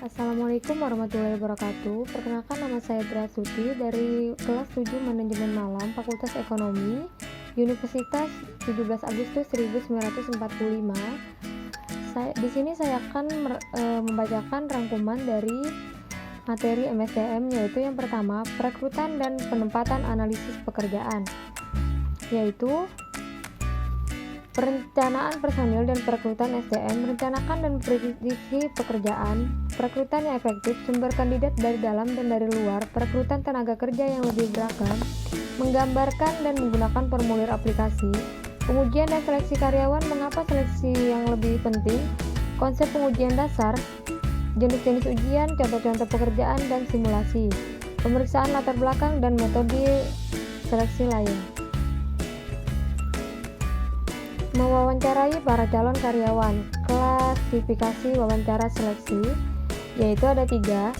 Assalamualaikum warahmatullahi wabarakatuh. Perkenalkan, nama saya Drasuti dari kelas 7 Manajemen Malam Fakultas Ekonomi Universitas 17 Agustus 1945. Di sini saya akan membacakan rangkuman dari materi MSDM, yaitu yang pertama, perekrutan dan penempatan analisis pekerjaan, yaitu perencanaan personil dan perekrutan SDM, merencanakan dan memprediksi pekerjaan, perekrutan yang efektif, sumber kandidat dari dalam dan dari luar, perekrutan tenaga kerja yang lebih beragam, menggambarkan dan menggunakan formulir aplikasi, pengujian dan seleksi karyawan, mengapa seleksi yang lebih penting, konsep pengujian dasar, jenis-jenis ujian, contoh-contoh pekerjaan dan simulasi, pemeriksaan latar belakang dan metode seleksi lain. Mewawancarai para calon karyawan. Klasifikasi wawancara seleksi, yaitu ada 3.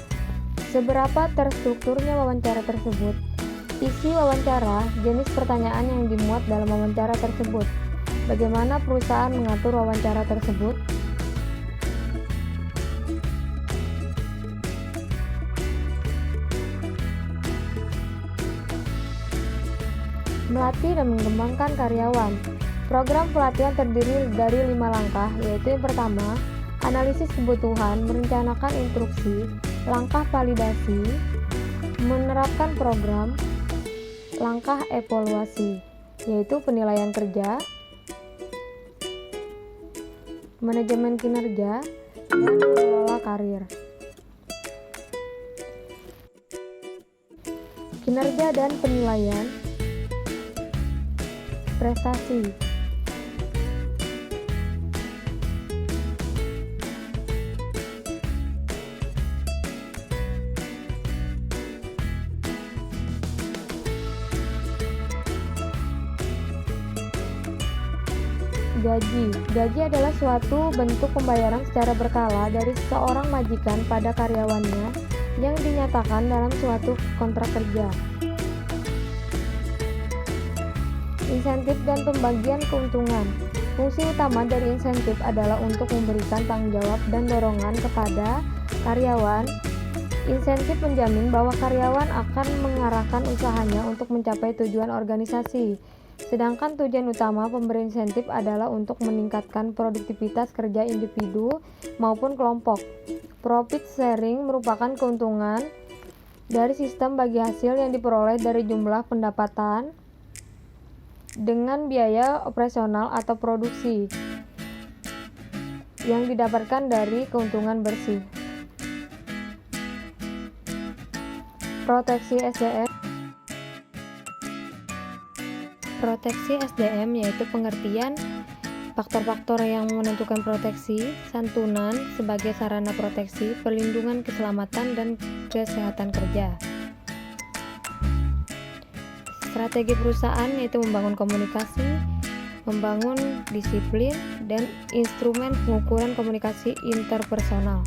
Seberapa terstrukturnya wawancara tersebut, isi wawancara, jenis pertanyaan yang dimuat dalam wawancara tersebut, bagaimana perusahaan mengatur wawancara tersebut, melatih dan mengembangkan karyawan. Program pelatihan terdiri dari 5 langkah, yaitu yang pertama, analisis kebutuhan, merencanakan instruksi, langkah validasi, menerapkan program, langkah evaluasi, yaitu penilaian kerja, manajemen kinerja, dan mengelola karir. Kinerja dan penilaian prestasi. Gaji adalah suatu bentuk pembayaran secara berkala dari seorang majikan pada karyawannya yang dinyatakan dalam suatu kontrak kerja. Insentif dan pembagian keuntungan. Fungsi utama dari insentif adalah untuk memberikan tanggung jawab dan dorongan kepada karyawan. Insentif menjamin bahwa karyawan akan mengarahkan usahanya untuk mencapai tujuan organisasi. Sedangkan tujuan utama pemberi insentif adalah untuk meningkatkan produktivitas kerja individu maupun kelompok. Profit sharing merupakan keuntungan dari sistem bagi hasil yang diperoleh dari jumlah pendapatan dengan biaya operasional atau produksi yang didapatkan dari keuntungan bersih. Proteksi SDM yaitu pengertian faktor-faktor yang menentukan proteksi, santunan sebagai sarana proteksi, perlindungan keselamatan dan kesehatan kerja. Strategi perusahaan yaitu membangun komunikasi, membangun disiplin, dan instrumen pengukuran komunikasi interpersonal.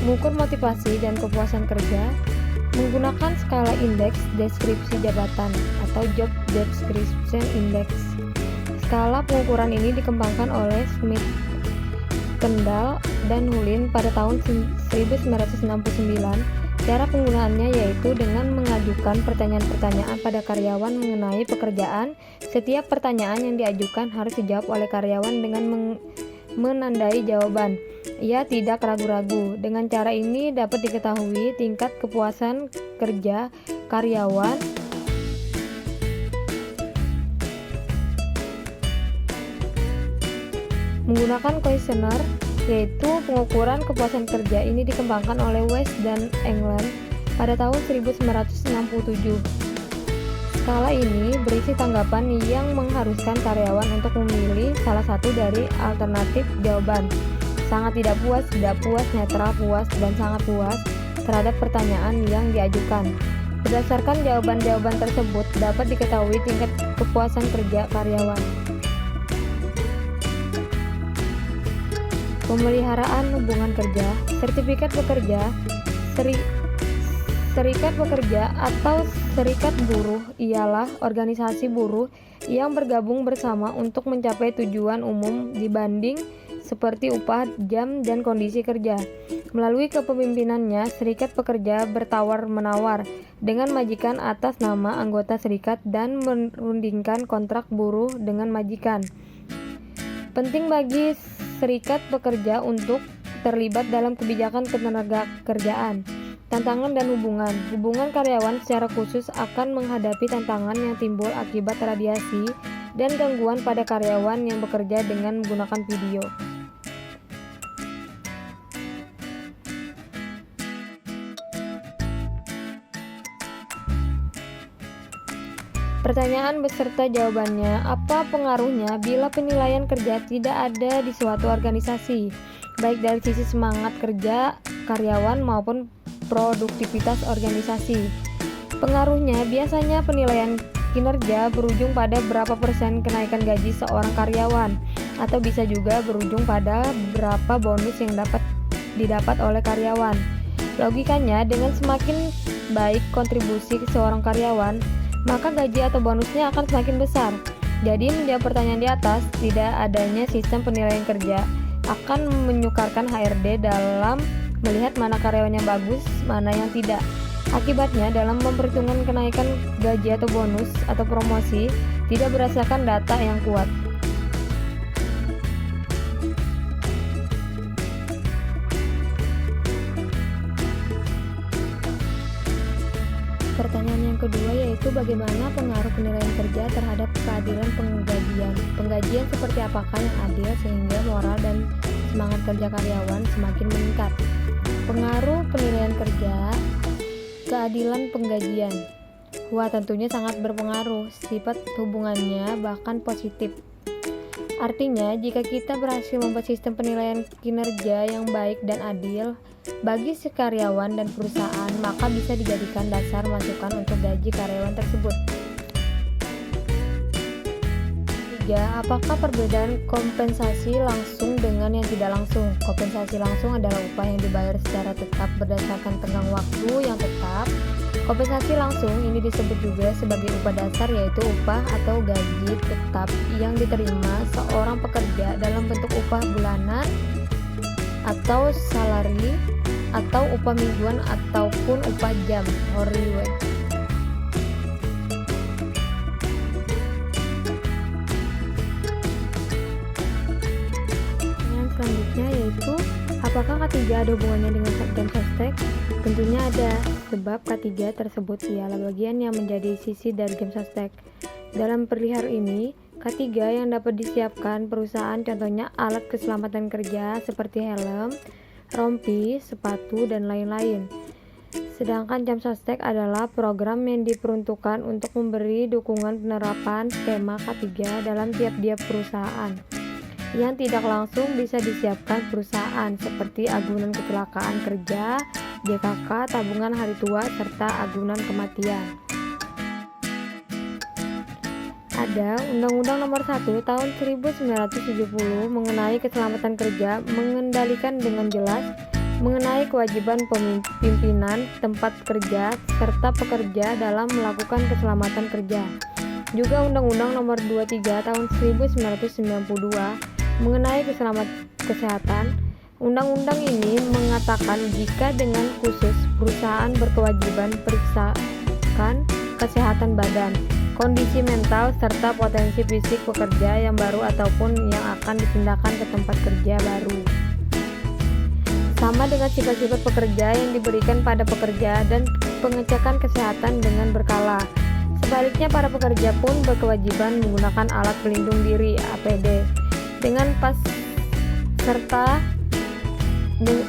Mengukur motivasi dan kepuasan kerja menggunakan skala indeks deskripsi jabatan atau Job Description Index. Skala pengukuran ini dikembangkan oleh Smith, Kendall, dan Hulin pada tahun 1969. Cara penggunaannya yaitu dengan mengajukan pertanyaan-pertanyaan pada karyawan mengenai pekerjaan. Setiap pertanyaan yang diajukan harus dijawab oleh karyawan dengan menandai jawaban. Ia tidak ragu-ragu. Dengan cara ini dapat diketahui tingkat kepuasan kerja karyawan menggunakan kuesioner, yaitu pengukuran kepuasan kerja. Ini dikembangkan oleh West dan England pada tahun 1967. Skala ini berisi tanggapan yang mengharuskan karyawan untuk memilih salah satu dari alternatif jawaban: sangat tidak puas, netral, puas, dan sangat puas terhadap pertanyaan yang diajukan. Berdasarkan jawaban-jawaban tersebut dapat diketahui tingkat kepuasan kerja karyawan. Pemeliharaan hubungan kerja. Sertifikat pekerja, serikat pekerja atau serikat buruh ialah organisasi buruh yang bergabung bersama untuk mencapai tujuan umum dibanding seperti upah, jam, dan kondisi kerja. Melalui kepemimpinannya, serikat pekerja bertawar-menawar dengan majikan atas nama anggota serikat dan merundingkan kontrak buruh dengan majikan. Penting bagi serikat pekerja untuk terlibat dalam kebijakan ketenagakerjaan, tantangan dan hubungan karyawan secara khusus akan menghadapi tantangan yang timbul akibat radiasi dan gangguan pada karyawan yang bekerja dengan menggunakan video. Pertanyaan beserta jawabannya. Apa pengaruhnya bila penilaian kerja tidak ada di suatu organisasi, baik dari sisi semangat kerja karyawan maupun produktivitas organisasi? Pengaruhnya biasanya penilaian kinerja berujung pada berapa persen kenaikan gaji seorang karyawan, atau bisa juga berujung pada berapa bonus yang didapat oleh karyawan. Logikanya, dengan semakin baik kontribusi seorang karyawan, maka gaji atau bonusnya akan semakin besar. Jadi menjawab pertanyaan di atas, tidak adanya sistem penilaian kerja akan menyukarkan HRD dalam melihat mana karyawan yang bagus, mana yang tidak. Akibatnya, dalam memperhitungkan kenaikan gaji atau bonus atau promosi tidak berdasarkan data yang kuat. Pertanyaan yang kedua yaitu bagaimana pengaruh penilaian kerja terhadap keadilan penggajian. Penggajian seperti apakah yang adil sehingga moral dan semangat kerja karyawan semakin meningkat. Pengaruh penilaian kerja, keadilan penggajian. Wah, tentunya sangat berpengaruh. Sifat hubungannya bahkan positif. Artinya, jika kita berhasil membuat sistem penilaian kinerja yang baik dan adil bagi si karyawan dan perusahaan, maka bisa dijadikan dasar masukan untuk gaji karyawan tersebut. 3. Apakah perbedaan kompensasi langsung dengan yang tidak langsung? Kompensasi langsung adalah upah yang dibayar secara tetap berdasarkan tenggang waktu yang tetap. Kompensasi langsung ini disebut juga sebagai upah dasar, yaitu upah atau gaji tetap yang diterima seorang pekerja dalam bentuk upah bulanan atau salary, atau upah mingguan ataupun upah jam hourly wage. Yang selanjutnya yaitu apakah K3 ada hubungannya dengan jam sostek? Tentunya ada, sebab K3 tersebut ialah bagian yang menjadi sisi dari jam sostek. Dalam perihal ini, K3 yang dapat disiapkan perusahaan contohnya alat keselamatan kerja seperti helm, rompi, sepatu, dan lain-lain. Sedangkan jam sostek adalah program yang diperuntukkan untuk memberi dukungan penerapan skema K3 dalam tiap-tiap perusahaan. Yang tidak langsung bisa disiapkan perusahaan seperti agunan kecelakaan kerja, JKK, tabungan hari tua, serta agunan kematian. Ada Undang-Undang Nomor 1 Tahun 1970 mengenai keselamatan kerja, mengendalikan dengan jelas mengenai kewajiban pimpinan tempat kerja serta pekerja dalam melakukan keselamatan kerja. Juga Undang-Undang Nomor 23 Tahun 1992 mengenai kesehatan. Undang-undang ini mengatakan jika dengan khusus perusahaan berkewajiban periksakan kesehatan badan, kondisi mental, serta potensi fisik pekerja yang baru ataupun yang akan dipindahkan ke tempat kerja baru. Sama dengan sifat-sifat pekerja yang diberikan pada pekerja dan pengecekan kesehatan dengan berkala. Sebaliknya, para pekerja pun berkewajiban menggunakan alat pelindung diri (APD) dengan pas serta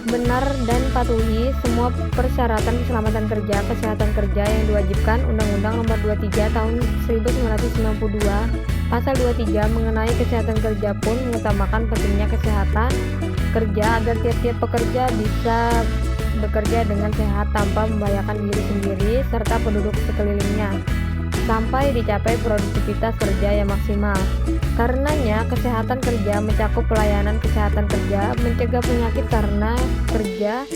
benar dan patuhi semua persyaratan keselamatan kerja, kesehatan kerja yang diwajibkan Undang-Undang Nomor 23 Tahun 1992 Pasal 23 mengenai kesehatan kerja pun mengutamakan pentingnya kesehatan kerja agar tiap-tiap pekerja bisa bekerja dengan sehat tanpa membahayakan diri sendiri serta penduduk sekelilingnya, sampai dicapai produktivitas kerja yang maksimal. Karenanya, kesehatan kerja mencakup pelayanan kesehatan kerja, mencegah penyakit karena kerja,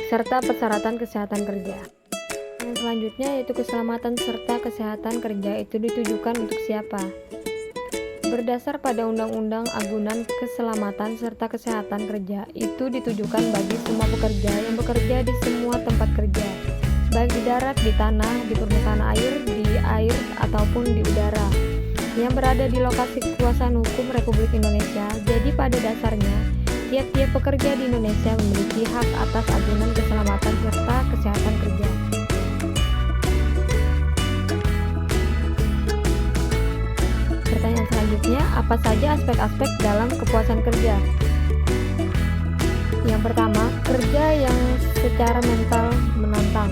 serta persyaratan kesehatan kerja. Yang selanjutnya yaitu keselamatan serta kesehatan kerja itu ditujukan untuk siapa? Berdasar pada Undang-Undang Agunan Keselamatan serta Kesehatan Kerja, itu ditujukan bagi semua pekerja yang bekerja di semua tempat kerja, baik di darat, di tanah, di permukaan air, di air, ataupun di udara, yang berada di lokasi kekuasaan hukum Republik Indonesia. Jadi pada dasarnya, tiap-tiap pekerja di Indonesia memiliki hak atas agunan keselamatan serta kesehatan kerja. Pertanyaan selanjutnya, apa saja aspek-aspek dalam kepuasan kerja? Yang pertama, kerja yang secara mental menantang,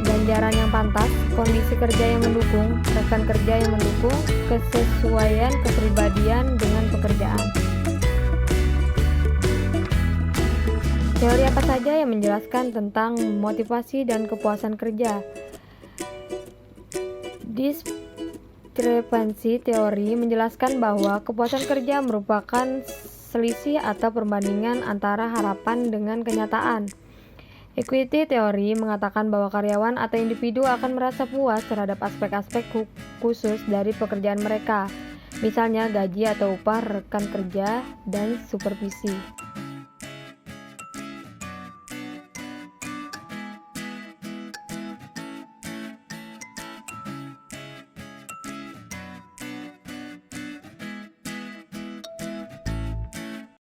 ganjaran yang pantas, kondisi kerja yang mendukung, rekan kerja yang mendukung, kesesuaian kepribadian dengan pekerjaan. Teori apa saja yang menjelaskan tentang motivasi dan kepuasan kerja? Diskrepansi teori menjelaskan bahwa kepuasan kerja merupakan selisih atau perbandingan antara harapan dengan kenyataan. Equity teori mengatakan bahwa karyawan atau individu akan merasa puas terhadap aspek-aspek khusus dari pekerjaan mereka, misalnya gaji atau upah rekan kerja dan supervisi.